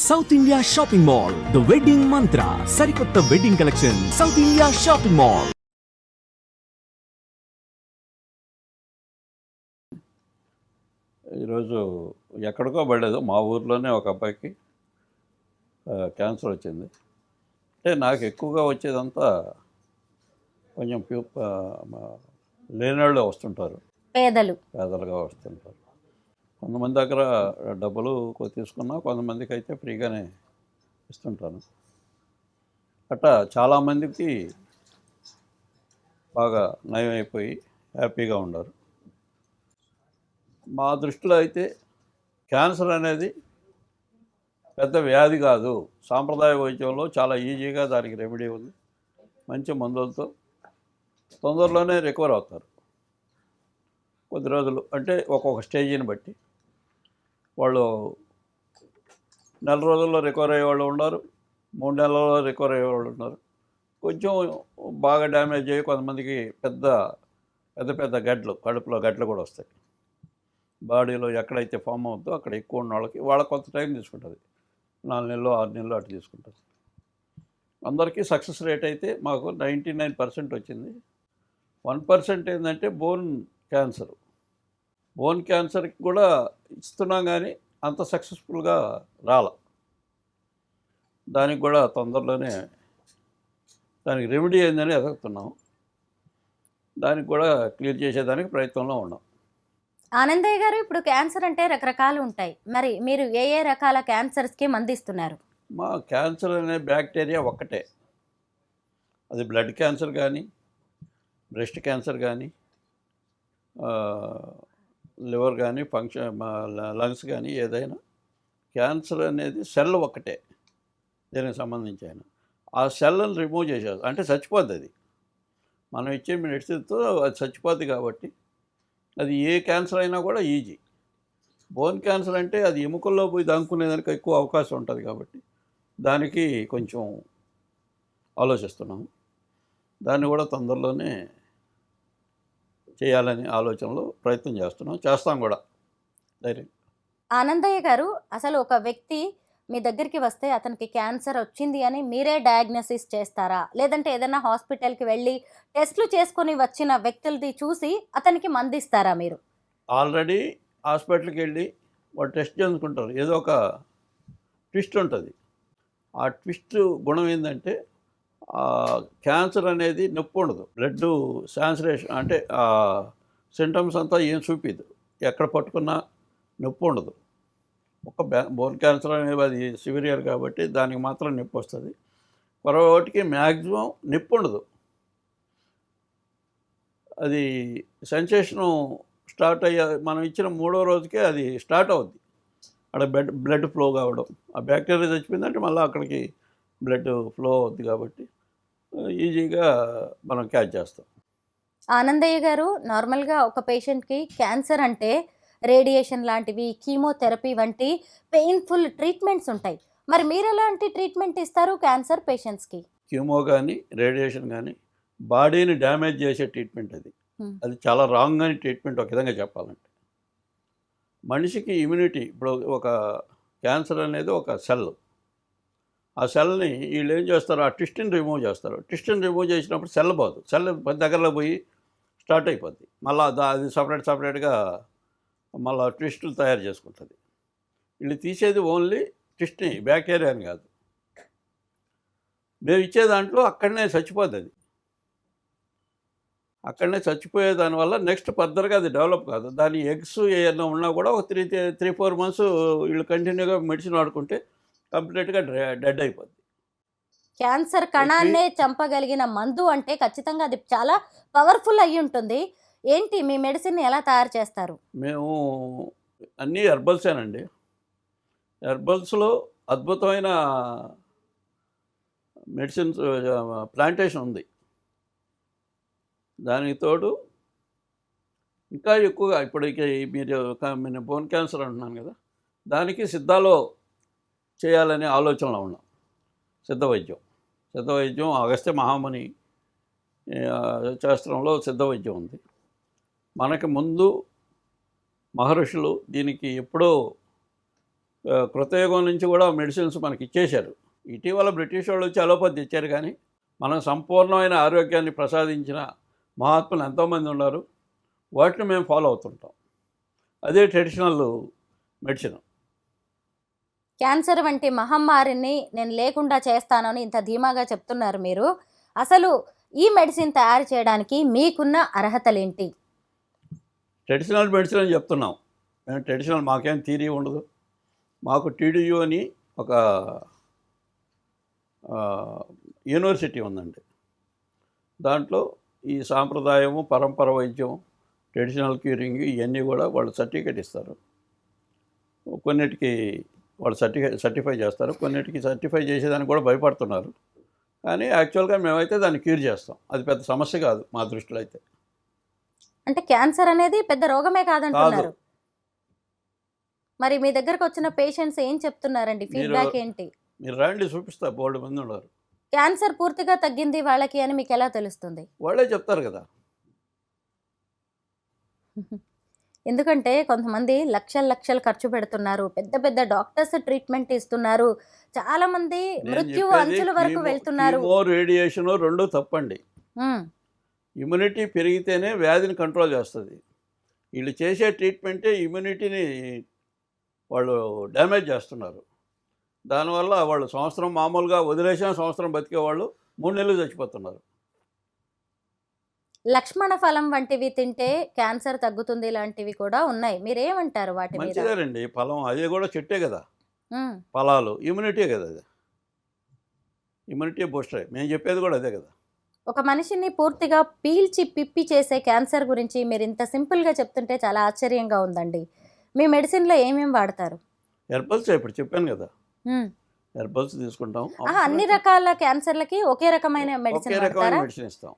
South India shopping mall, the wedding మంత్ర, సరికొత్త wedding collection, south India shopping mall. ఈరోజు ఎక్కడికో పడలేదు, మా ఊర్లోనే ఒక అబ్బాయికి క్యాన్సర్ వచ్చింది. అంటే నాకు ఎక్కువగా వచ్చేదంతా కొంచెం లేనివాళ్ళు వస్తుంటారు, పేదలుగా వస్తుంటారు. కొంతమంది దగ్గర డబ్బులు తీసుకున్నా, కొంతమందికి అయితే ఫ్రీగానే ఇస్తుంటాను. అట్లా చాలామందికి బాగా నయం అయిపోయి హ్యాపీగా ఉన్నారు. మా దృష్టిలో అయితే క్యాన్సర్ అనేది పెద్ద వ్యాధి కాదు. సాంప్రదాయ వైద్యంలో చాలా ఈజీగా దానికి రెమెడీ ఉంది. మంచి మందులతో తొందరలోనే రికవర్ అవుతారు. కొద్ది రోజులు అంటే ఒక్కొక్క స్టేజీని బట్టి వాళ్ళు నెల రోజుల్లో రికవర్ అయ్యేవాళ్ళు ఉన్నారు, 3 నెలల్లో రికవర్ అయ్యేవాళ్ళు ఉన్నారు. కొంచెం బాగా డ్యామేజ్ అయ్యి కొంతమందికి పెద్ద పెద్ద గడ్డలు, కడుపులో గడ్డలు కూడా వస్తాయి. బాడీలో ఎక్కడైతే ఫామ్ అవుతుందో అక్కడ ఎక్కువ ఉన్న వాళ్ళకి కొంత టైం తీసుకుంటుంది. 4 నెలలు 6 నెలలు అట్లా తీసుకుంటుంది. అందరికీ సక్సెస్ రేట్ అయితే మాకు 99% వచ్చింది. 1% ఏంటంటే బోన్ క్యాన్సర్. బోన్ క్యాన్సర్కి కూడా ఇస్తున్నాం, కానీ అంత సక్సెస్ఫుల్గా రాల. దానికి కూడా తొందరలోనే దానికి రెమెడీ ఏందని ఎదుగుతున్నాం. దానికి కూడా క్లియర్ చేసేదానికి ప్రయత్నంలో ఉన్నాం. ఆనందయ్య గారు, ఇప్పుడు క్యాన్సర్ అంటే రకరకాలు ఉంటాయి. మరి మీరు ఏ ఏ రకాల క్యాన్సర్స్కి మందిస్తున్నారు? మా క్యాన్సర్ అనే బ్యాక్టీరియా ఒక్కటే. అది బ్లడ్ క్యాన్సర్ కానీ, బ్రెస్ట్ క్యాన్సర్ కానీ, లివర్ కానీ, లంగ్స్ కానీ, ఏదైనా క్యాన్సర్ అనేది సెల్ ఒక్కటే దీనికి సంబంధించి. అయినా ఆ సెల్లను రిమూవ్ చేసేది అంటే చచ్చిపోద్ది. అది మనం ఇచ్చే మెడిసిన్తో అది చచ్చిపోద్ది. కాబట్టి అది ఏ క్యాన్సర్ అయినా కూడా ఈజీ. బోన్ క్యాన్సర్ అంటే అది ఎముకల్లో పోయి దాక్కునేదానికి ఎక్కువ అవకాశం ఉంటుంది. కాబట్టి దానికి కొంచెం ఆలోచిస్తున్నాము. దాన్ని కూడా తొందరలోనే చేయాలని ఆలోచనలో ప్రయత్నం చేస్తాం కూడా ధైర్యం. ఆనందయ్య గారు, అసలు ఒక వ్యక్తి మీ దగ్గరికి వస్తే అతనికి క్యాన్సర్ వచ్చింది అని మీరే డయాగ్నోసిస్ చేస్తారా, లేదంటే ఏదైనా హాస్పిటల్కి వెళ్ళి టెస్టులు చేసుకొని వచ్చిన వ్యక్తులది చూసి అతనికి మందిస్తారా మీరు? ఆల్రెడీ హాస్పిటల్కి వెళ్ళి వాళ్ళు టెస్ట్ చేసుకుంటారు. ఏదో ఒక ట్విస్ట్ ఉంటుంది. ఆ ట్విస్ట్ గుణం ఏంటంటే క్యాన్సర్ అనేది నొప్పి ఉండదు. బ్లడ్ శాన్సురేషన్ అంటే సింటమ్స్ అంతా ఏం చూపిదు. ఎక్కడ పట్టుకున్నా నొప్పి ఉండదు. ఒక బోన్ క్యాన్సర్ అనేది అది సివిరియర్ కాబట్టి దానికి మాత్రం నొప్పి వస్తుంది. మరొకటికి మ్యాక్సిమం నొప్పి ఉండదు. అది సెన్సేషను స్టార్ట్ మనం ఇచ్చిన 3వ రోజుకే అది స్టార్ట్ అవుద్ది. అక్కడ బ్లడ్ ఫ్లో కావడం, ఆ బ్యాక్టీరియా చచ్చిపోయిందంటే మళ్ళీ అక్కడికి బ్లడ్ ఫ్లో అవుద్ది. కాబట్టి ఈజీగా మనం క్యాచ్ చేస్తాం. ఆనందయ్య గారు, నార్మల్గా ఒక పేషెంట్కి క్యాన్సర్ అంటే రేడియేషన్ లాంటివి, కీమోథెరపీ వంటి పెయిన్ఫుల్ ట్రీట్మెంట్స్ ఉంటాయి. మరి మీరు ఎలాంటి ట్రీట్మెంట్ ఇస్తారు క్యాన్సర్ పేషెంట్స్కి? కీమో కానీ, రేడియేషన్ కానీ బాడీని డ్యామేజ్ చేసే ట్రీట్మెంట్. అది చాలా రాంగ్ అని ట్రీట్మెంట్ ఒక విధంగా చెప్పాలంటే. మనిషికి ఇమ్యూనిటీ, ఇప్పుడు ఒక క్యాన్సర్ అనేది ఒక సెల్. ఆ సెల్ని వీళ్ళు ఏం చేస్తారు, ఆ ట్విస్ట్ని రిమూవ్ చేస్తారు. ట్విస్ట్ని రిమూవ్ చేసినప్పుడు సెల్ పోదు. సెల్ దగ్గరలో పోయి స్టార్ట్ అయిపోద్ది. మళ్ళీ అది సపరేట్గా మళ్ళీ ట్విస్టులు తయారు చేసుకుంటుంది. వీళ్ళు తీసేది ఓన్లీ ట్విస్ట్ని, బ్యాక్టీరియాని కాదు. మేము ఇచ్చే దాంట్లో అక్కడనే చచ్చిపోద్ది. అది అక్కడనే చచ్చిపోయే దానివల్ల నెక్స్ట్ ఫర్దర్గా అది డెవలప్ కాదు. దాని ఎగ్స్ ఏమైనా ఉన్నా కూడా ఒక 3-4 మంత్స్ వీళ్ళు కంటిన్యూగా మెడిసిన్ వాడుకుంటే కంప్లీట్గా డెడ్ అయిపోద్ది. క్యాన్సర్ కణాన్నే చంపగలిగిన మందు అంటే ఖచ్చితంగా అది చాలా పవర్ఫుల్ అయి ఉంటుంది. ఏంటి మీ మెడిసిన్ ఎలా తయారు చేస్తారు? మేము అన్నీ హెర్బల్సేనండి. హెర్బల్స్లో అద్భుతమైన మెడిసిన్స్ ప్లాంటేషన్ ఉంది. దానికి తోడు ఇంకా ఎక్కువగా ఇప్పుడు మీరు బోన్ క్యాన్సర్ అంటున్నాను కదా, దానికి సిద్ధాలో చేయాలనే ఆలోచనలో ఉన్నాం. సిద్ధ వైద్యం అగస్త్య మహాముని శాస్త్రంలో సిద్ధ వైద్యం ఉంది. మనకి ముందు మహర్షులు దీనికి ఎప్పుడో కృతయుగం నుంచి కూడా మెడిసిన్స్ మనకి ఇచ్చేశారు. ఇటీవల బ్రిటిష్ వాళ్ళు వచ్చి అలోపతి ఇచ్చారు, కానీ మనం సంపూర్ణమైన ఆరోగ్యాన్ని ప్రసాదించిన మహాత్ములు ఎంతోమంది ఉన్నారు. వాటిని మేము ఫాలో అవుతుంటాం. అదే ట్రెడిషనల్ మెడిసిన్. క్యాన్సర్ వంటి మహమ్మారిని నేను లేకుండా చేస్తానని ఇంత ధీమాగా చెప్తున్నారు మీరు. అసలు ఈ మెడిసిన్ తయారు చేయడానికి మీకున్న అర్హతలేంటి? ట్రెడిషనల్ మెడిసిన్ అని చెప్తున్నాం. మేము ట్రెడిషనల్, మాకేం థియరీ ఉండదు. మాకు టీడీయూ అని ఒక యూనివర్సిటీ ఉందండి. దాంట్లో ఈ సాంప్రదాయము, పరంపర వైద్యం, ట్రెడిషనల్ క్యూరింగ్ ఇవన్నీ కూడా వాళ్ళు సర్టిఫికేట్ ఇస్తారు. కొన్నిటికి వాళ్ళు సర్టిఫై చేస్తారు, కొన్నిటికి సర్టిఫై చేసేదానికి కూడా భయపడుతున్నారు. కానీ యాక్చువల్గా మేమైతే దాన్ని క్యూర్ చేస్తాం. అది పెద్ద సమస్య కాదు మా దృష్టిలో అయితే. అంటే క్యాన్సర్ అనేది పెద్ద రోగమే కాదు. కాదంటున్నారు. మరి మీ దగ్గరకు వచ్చిన పేషెంట్స్ ఏం చెప్తున్నారండి? ఫీడ్బ్యాక్ ఏంటి? మీరు రండి, చూపిస్తా. బోల్డ్ మంది ఉన్నారు. క్యాన్సర్ పూర్తిగా తగ్గింది వాళ్ళకి అని మీకు ఎలా తెలుస్తుంది? వాళ్ళే చెప్తారు కదా. ఎందుకంటే కొంతమంది లక్షలు ఖర్చు పెడుతున్నారు, పెద్ద పెద్ద డాక్టర్స్ ట్రీట్మెంట్ ఇస్తున్నారు, చాలా మంది నేను మృత్యు చెప్పేది అంచుల వరకు వెళ్తున్నారు. కీమో, రేడియేషన్ రెండూ తప్పండి. ఉమ్, ఇమ్యూనిటీ పెరిగితేనే వ్యాధిని కంట్రోల్ చేస్తుంది. వీళ్ళు చేసే ట్రీట్మెంటే ఇమ్యూనిటీని వాళ్ళు డ్యామేజ్ చేస్తున్నారు. దానివల్ల వాళ్ళు సంవత్సరం మామూలుగా వదిలేసిన సంవత్సరం బతికే వాళ్ళు 3 నెలలు చచ్చిపోతున్నారు. లక్ష్మణ ఫలం వంటివి తింటే క్యాన్సర్ తగ్గుతుంది లాంటివి కూడా ఉన్నాయి. మీరేమంటారు వాటి మీద? మంచిదేనండి. ఫలం అది కూడా చెట్టే కదా. ఉమ్, ఫలాలు ఇమ్యూనిటీ కదా. అది ఇమ్యూనిటీ బూస్టరే. మేము చెప్పేది కూడా అదే కదా. ఒక మనిషిని పూర్తిగా పీల్చి పిప్పి చేసే క్యాన్సర్ గురించి మీరు ఇంత సింపుల్గా చెప్తుంటే చాలా ఆశ్చర్యంగా ఉందండి. మీ మెడిసిన్లో ఏమేమి వాడతారు? హెర్బల్స్ ఇప్పుడు చెప్పాను కదా. ఉమ్. హెర్బల్స్ తీసుకుంటాం. అన్ని రకాల క్యాన్సర్లకి ఒకే రకమైన మెడిసిన్ ఒకే రకమైన వాడతారా? మెడిసిన్ ఇస్తాం.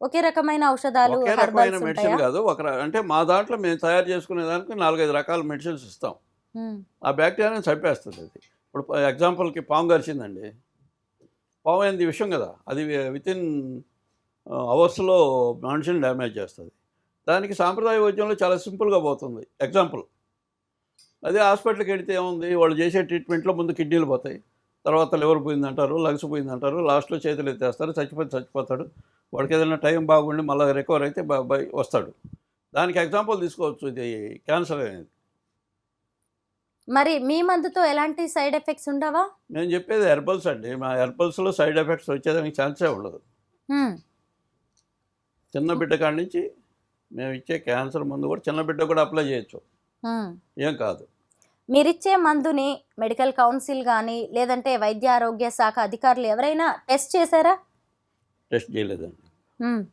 ఒకే రకమైన ఔషధాలు, ఒకే రకమైన హెర్బల్స్ మెడిసిన్ ఉంటాయా? కాదు. అంటే మా దాంట్లో మేము తయారు చేసుకునే దానికి 4-5 రకాల మెడిసిన్స్ ఇస్తాం. ఉమ్, ఆ బ్యాక్టీరియాని చంపేస్తుంది అది. ఇప్పుడు ఎగ్జాంపుల్కి పాము గరిచిందండి. పాము అనేది విషయం కదా. అది వితిన్ అవర్స్లో మనిషిని డ్యామేజ్ చేస్తుంది. దానికి సాంప్రదాయ వైద్యంలో చాలా సింపుల్గా పోతుంది. ఎగ్జాంపుల్, అదే హాస్పిటల్కి వెళితే ఏముంది, వాళ్ళు చేసే ట్రీట్మెంట్లో ముందు కిడ్నీలు పోతాయి, తర్వాత లివర్ పోయిందంటారు, లంగ్స్ పోయిందంటారు, లాస్ట్లో చేతులు ఎత్తేస్తారు, చచ్చిపోతాడు. వాడికి ఏదైనా టైం బాగుండి మళ్ళీ రికవర్ అయితే వస్తాడు. దానికి ఎగ్జాంపుల్ తీసుకోవచ్చు ఇది క్యాన్సర్ అనేది. మరి మీ మందుతో ఎలాంటి సైడ్ ఎఫెక్ట్స్ ఉండవా? నేను చెప్పేది హెర్బల్స్ అండి. మా హెర్బల్స్లో సైడ్ ఎఫెక్ట్స్ వచ్చేదానికి ఛాన్సే ఉండదు. ఉమ్, చిన్న బిడ్డ కాడి నుంచి మేము ఇచ్చే క్యాన్సర్ మందు కూడా చిన్న బిడ్డ కూడా అప్లై చేయొచ్చు, ఉమ్. ఏం కాదు. మీరిచ్చే మందుని మెడికల్ కౌన్సిల్ కానీ లేదంటే వైద్య ఆరోగ్య శాఖ అధికారులు ఎవరైనా టెస్ట్ చేశారా? టెస్ట్ చేయలేదండి.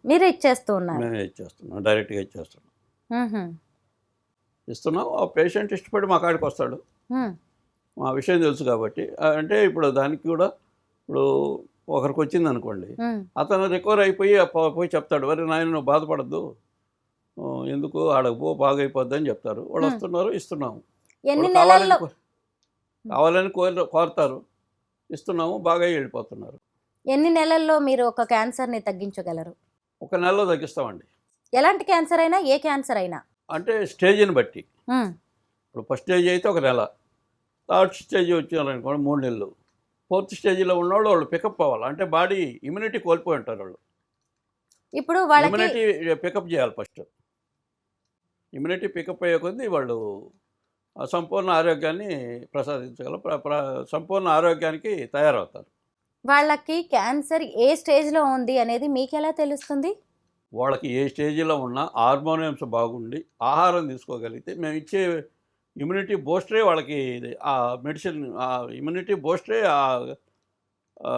మీరే ఇచ్చేస్తూ ఉన్నారు. మేమే ఇచ్చేస్తున్నాం, డైరెక్ట్గా ఇచ్చేస్తున్నాం. ఉహుం, ఇస్తున్నాం. ఆ పేషెంట్ ఇష్టపడి మా కాడికి వస్తాడు. ఉమ్, మా విషయం తెలుసు కాబట్టి. అంటే ఇప్పుడు దానికి కూడా ఇప్పుడు ఒకరికి వచ్చింది అనుకోండి, ఉమ్. అతను రికవర్ అయిపోయి పోయి చెప్తాడు, వరే నాయన నువ్వు బాధపడద్దు, ఎందుకు ఆడకు పో, బాగా అయిపోద్ది అని చెప్తారు. వాళ్ళు వస్తున్నారు, ఇస్తున్నాము. ఎన్ని వాళ్ళు నెలల్లో కావాలని కోరుతారు, ఇస్తున్నాము, బాగా వెళ్ళిపోతున్నారు. ఎన్ని నెలల్లో మీరు ఒక క్యాన్సర్ని తగ్గించగలరు? 1 నెలలో తగ్గిస్తామండి. ఎలాంటి క్యాన్సర్ అయినా, ఏ క్యాన్సర్ అయినా? అంటే స్టేజ్ని బట్టి. ఉమ్, ఇప్పుడు ఫస్ట్ స్టేజ్ అయితే 1 నెల, థర్డ్ స్టేజ్ వచ్చారనుకోండి 3 నెలలు, ఫోర్త్ స్టేజ్లో ఉన్నవాళ్ళు వాళ్ళు పికప్ అవ్వాలి. అంటే బాడీ ఇమ్యూనిటీ కోల్పోయి ఉంటారు వాళ్ళు. ఇప్పుడు వాళ్ళకి ఇమ్యూనిటీ పికప్ చేయాలి ఫస్ట్. ఇమ్యూనిటీ పికప్ అయ్యే కొద్దీ వాళ్ళు సంపూర్ణ ఆరోగ్యాన్ని ప్రసాదించగల సంపూర్ణ ఆరోగ్యానికి తయారవుతారు. వాళ్ళకి క్యాన్సర్ ఏ స్టేజ్లో ఉంది అనేది మీకు ఎలా తెలుస్తుంది? వాళ్ళకి ఏ స్టేజ్లో ఉన్నా హార్మోనియమ్స్ బాగుండి ఆహారం తీసుకోగలిగితే మేము ఇచ్చే ఇమ్యూనిటీ బూస్టరే వాళ్ళకి ఆ మెడిసిన్, ఆ ఇమ్యూనిటీ బూస్టరే ఆ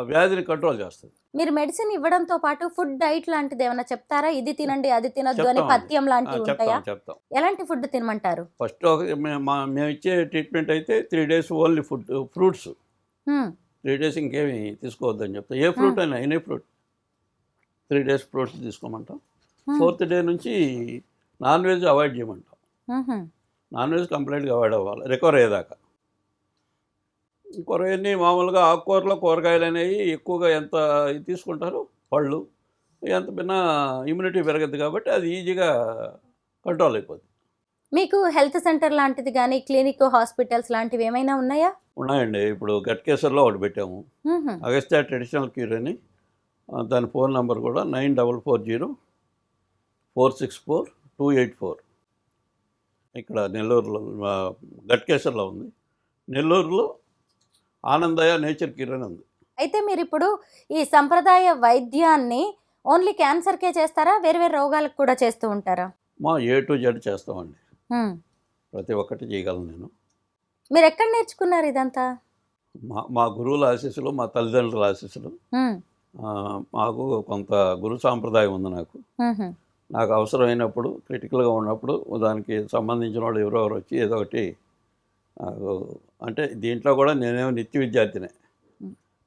వ్యాధిని కంట్రోల్ చేస్తుంది. మీరు మెడిసిన్ ఇవ్వడంతో పాటు ఫుడ్ డైట్ లాంటిది ఏమైనా చెప్తారా? ఇది తినండి, అది తినొద్దు అని చెప్తామండి. పథ్యం లాంటివి ఉంటాయా? చెప్తాం. ఎలాంటి ఫుడ్ తినమంటారు? ఫస్ట్ మేము ఇచ్చే ట్రీట్మెంట్ అయితే 3 days ఓన్లీ ఫ్రూట్స్. 3 days ఇంకేమి తీసుకోవద్దని చెప్తాం. ఏ ఫ్రూట్ అయినా, ఎనీ ఫ్రూట్ 3 days ఫ్రూట్స్ తీసుకోమంటాం. 4th day నుంచి నాన్ వెజ్ అవాయిడ్ చేయమంటాం. నాన్ వెజ్ కంప్లీట్గా అవాయిడ్ అవ్వాలి రికవర్ అయ్యేదాకా. ఇంకొరవన్నీ మామూలుగా ఆకుకూరలు, కూరగాయలు అనేవి ఎక్కువగా ఎంత తీసుకుంటారో, పళ్ళు ఎంత బిన్నా ఇమ్యూనిటీ పెరగద్దు కాబట్టి అది ఈజీగా కంట్రోల్ అయిపోద్ది. మీకు హెల్త్ సెంటర్ లాంటిది కానీ క్లినిక్ హాస్పిటల్స్ లాంటివి ఏమైనా ఉన్నాయా? ఉన్నాయండి. ఇప్పుడు గట్కేసర్లో ఒకటి పెట్టాము, మ్మ్హ. అగస్త్య ట్రెడిషనల్ క్యూర్ అని. దాని ఫోన్ నెంబర్ కూడా 9440464284. ఇక్కడ నెల్లూరులో గట్కేసర్లో ఉంది. నెల్లూరులో ఆనందయ్య నేచర్ క్యూర్ అని ఉంది. అయితే మీరు ఇప్పుడు ఈ సంప్రదాయ వైద్యాన్ని ఓన్లీ క్యాన్సర్కే చేస్తారా, వేరు వేరు రోగాలకు కూడా చేస్తూ ఉంటారా? మా A to Z చేస్తామండి. మ్మ్. ప్రతి ఒక్కటి చేయగలను నేను. మీరు ఎక్కడ నేర్చుకున్నారు ఇదంతా? మా గురువుల ఆశీస్సులు, మా తల్లిదండ్రుల ఆశీస్సులు. మ్మ్. మాకు కొంత గురు సాంప్రదాయం ఉంది. మ్మ్హ. నాకు అవసరమైనప్పుడు, క్రిటికల్గా ఉన్నప్పుడు దానికి సంబంధించిన వాళ్ళు ఎవరెవరు వచ్చి ఏదో ఒకటి నాకు, అంటే దీంట్లో కూడా నేనేమో నిత్య విద్యార్థినే,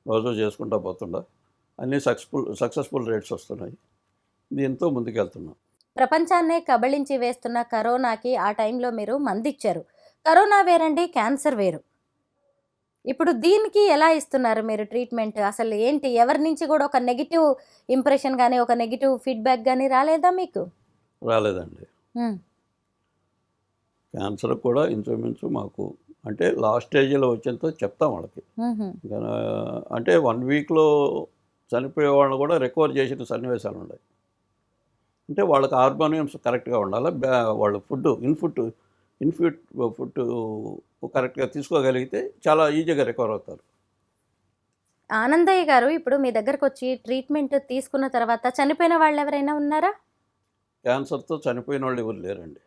రోజు చేసుకుంటా పోతుండా. అన్నీ సక్సెస్ఫుల్ రేట్స్ వస్తున్నాయి. దీంతో ముందుకెళ్తున్నాం. ప్రపంచాన్నే కబళించి వేస్తున్న కరోనాకి ఆ టైంలో మీరు మందిచ్చారు. కరోనా వేరండి, క్యాన్సర్ వేరు. ఇప్పుడు దీనికి ఎలా ఇస్తున్నారు మీరు ట్రీట్మెంట్? అసలు ఏంటి, ఎవరి నుంచి కూడా ఒక నెగిటివ్ ఇంప్రెషన్ కానీ ఒక నెగిటివ్ ఫీడ్బ్యాక్ కానీ రాలేదా మీకు? రాలేదండి. మ్మ్. క్యాన్సర్ కూడా ఇంచుమించు మాకు అంటే లాస్ట్ స్టేజ్లో వచ్చేంత చెప్తాం వాళ్ళకి. మ్మ్హ. అంటే 1 వీక్లో చనిపోయే వాళ్ళని కూడా రికవర్ చేసిన సన్నివేశాలు ఉన్నాయి. అంటే వాళ్ళకి హార్మోనియమ్స్ కరెక్ట్గా ఉండాలి. వాళ్ళు ఇన్పుట్ ఫుడ్ కరెక్ట్గా తీసుకోగలిగితే చాలా ఈజీగా రికవర్ అవుతారు. ఆనందయ్య గారు, ఇప్పుడు మీ దగ్గరకు వచ్చి ట్రీట్మెంట్ తీసుకున్న తర్వాత చనిపోయిన వాళ్ళు ఎవరైనా ఉన్నారా? క్యాన్సర్తో చనిపోయిన వాళ్ళు ఎవరు లేరండి.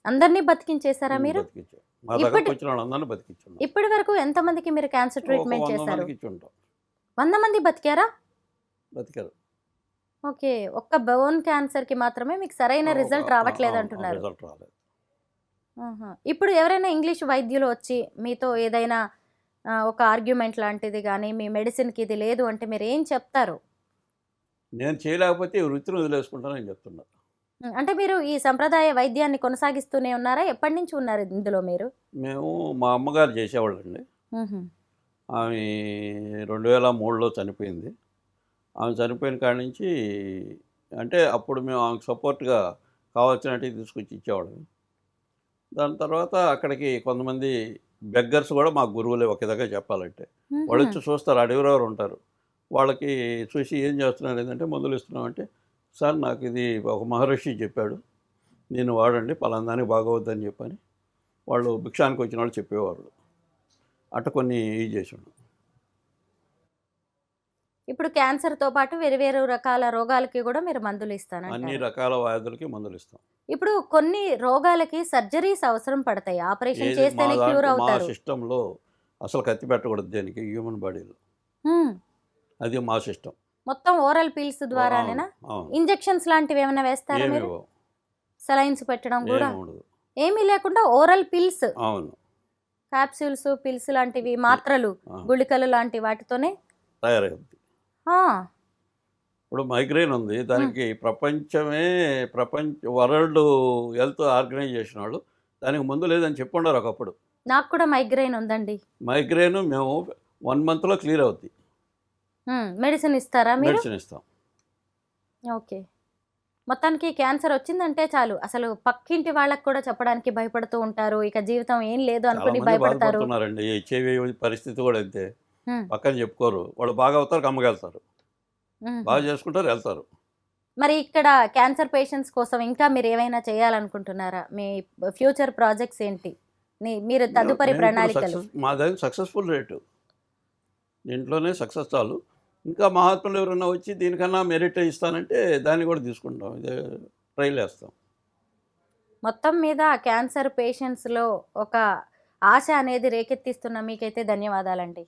అందరినీ బతికించేశారా మీరు? బతికించాం. మా దగ్గరకు వచ్చిన వాళ్ళందరినీ బతికించున్నాం. ఇప్పటి వరకు ఎంతమందికి మీరు క్యాన్సర్ ట్రీట్మెంట్ 100 చేశారు? మందికి ఇచ్చి ఉంటాం. 100 మంది బతికారా? బతికారు. ఓకే. ఒక్క బోన్ క్యాన్సర్కి మాత్రమే మీకు సరైన రిజల్ట్ రావట్లేదు అంటున్నారు. రిజల్ట్ రాలేదు. ఆహా. ఇప్పుడు ఎవరైనా ఇంగ్లీష్ వైద్యులు వచ్చి మీతో ఏదైనా ఒక ఆర్గ్యుమెంట్ లాంటిది కానీ మీ మెడిసిన్కి ఇది లేదు అంటే మీరు ఏం చెప్తారు? నేను చేయలేకపోతే ఈ వృత్తిని వదిలేసుకుంటానని చెప్తున్నా. అంటే మీరు ఈ సంప్రదాయ వైద్యాన్ని కొనసాగిస్తూనే ఉన్నారా? ఎప్పటి నుంచి ఉన్నారు ఇందులో మీరు? మేము మా అమ్మగారు చేసేవాళ్ళండి. మ్మ్హ. ఆమె 2003లో చనిపోయింది. ఆమె చనిపోయిన కాడి నుంచి అంటే అప్పుడు మేము ఆమెకు సపోర్ట్గా కావాల్సినవి తీసుకొచ్చి ఇచ్చేవాళ్ళం. దాని తర్వాత అక్కడికి కొంతమంది బెగ్గర్స్ కూడా మా గురువులే ఒక విధంగా చెప్పాలంటే. వాళ్ళు వచ్చి చూస్తారు, అడవిరెవరు ఉంటారు. వాళ్ళకి చూసి ఏం చేస్తున్నారు ఏంటంటే మందులు ఇస్తున్నామంటే, సార్ నాకు ఇది ఒక మహర్షి చెప్పాడు, నేను వాడండి పలాందానికి బాగోవద్దని చెప్పని వాళ్ళు భిక్షానికి వచ్చిన వాళ్ళు చెప్పేవాళ్ళు. అట్ట కొన్ని ఇది చేసాడు. ఇప్పుడు క్యాన్సర్తో పాటు వేరు వేరు రకాల రోగాలకి కూడా మీరు మందులు అన్ని ఇస్తానంటారు. రకాల వ్యాధులకి మందులు ఇస్తాం. ఇప్పుడు కొన్ని రోగాలకి సర్జరీస్ అవసరం పడతాయి, ఆపరేషన్ ఏది మా చేస్తేనే క్యూర్ దాంట్లో మా అవుతారు. సిస్టంలో అసలు కత్తి పెట్టకూడదు దేనికి, హ్యూమన్ బాడీలో. మ్మ్. అది మా సిస్టమ్. మొత్తం ఓరల్ పిల్స్ ద్వారానేనా? అవును. ఇంజెక్షన్స్ లాంటివి ఏమైనా వేస్తారా ఏమి మీరు? ఇవ్వవు. సలైన్స్ పెట్టడం కూడా ఏమి ఉండదు. ఏమీ లేకుండా ఓరల్ పిల్స్, అవును. క్యాప్సూల్స్, పిల్స్ లాంటివి, మాత్రలు, ఆ, గుళికలు లాంటి వాటితోనే. తయారవుద్ది. ఆ, ఇప్పుడు మైగ్రేన్ ఉంది, దానికి వరల్డ్ హెల్త్ ఆర్గనైజేషన్ వాళ్ళు దానికి మందు లేదని చెప్పుండారు ఒకప్పుడు. నాకు కూడా మైగ్రైన్ ఉందండి. మైగ్రేన్ మేము 1 monthలో క్లియర్ అవుద్ది. మెడిసిన్ ఇస్తారా మీరు? మెడిసిన్ ఇస్తాం. ఓకే. మొత్తానికి క్యాన్సర్ వచ్చిందంటే చాలు అసలు పక్కింటి వాళ్ళకి కూడా చెప్పడానికి భయపడుతూ ఉంటారు. ఇక జీవితం ఏం లేదు చాలా అనుకుని మంది భయపడతారు. బాధపడుతున్నారండి. హెచ్ఐవి పరిస్థితి కూడా అంతే. మ్మ్. పక్కన చెప్పుకోరు. వాళ్ళు బాగా అవుతారు, కమ్మగలుగుతారు, మ్మ్. బాగా చేసుకుంటారు, వెళ్తారు. మరి ఇక్కడ క్యాన్సర్ పేషెంట్స్ కోసం ఇంకా మీరు ఏమైనా చేయాలనుకుంటున్నారా? మీ ఫ్యూచర్ ప్రాజెక్ట్స్ ఏంటి? మీరు తదుపరి ప్రణాళికలు? మా దగ్గర సక్సెస్ఫుల్ రేటు దీంట్లోనే సక్సెస్ చాలు. ఇంకా మహాత్ములు ఎవరైనా వచ్చి దీనికన్నా మెరిట్ ఇస్తానంటే దాన్ని కూడా తీసుకుంటాం, ఇదే ట్రైల్ వేస్తాం. మొత్తం మీద క్యాన్సర్ పేషెంట్స్లో ఒక ఆశ అనేది రేకెత్తిస్తున్న మీకైతే ధన్యవాదాలండి.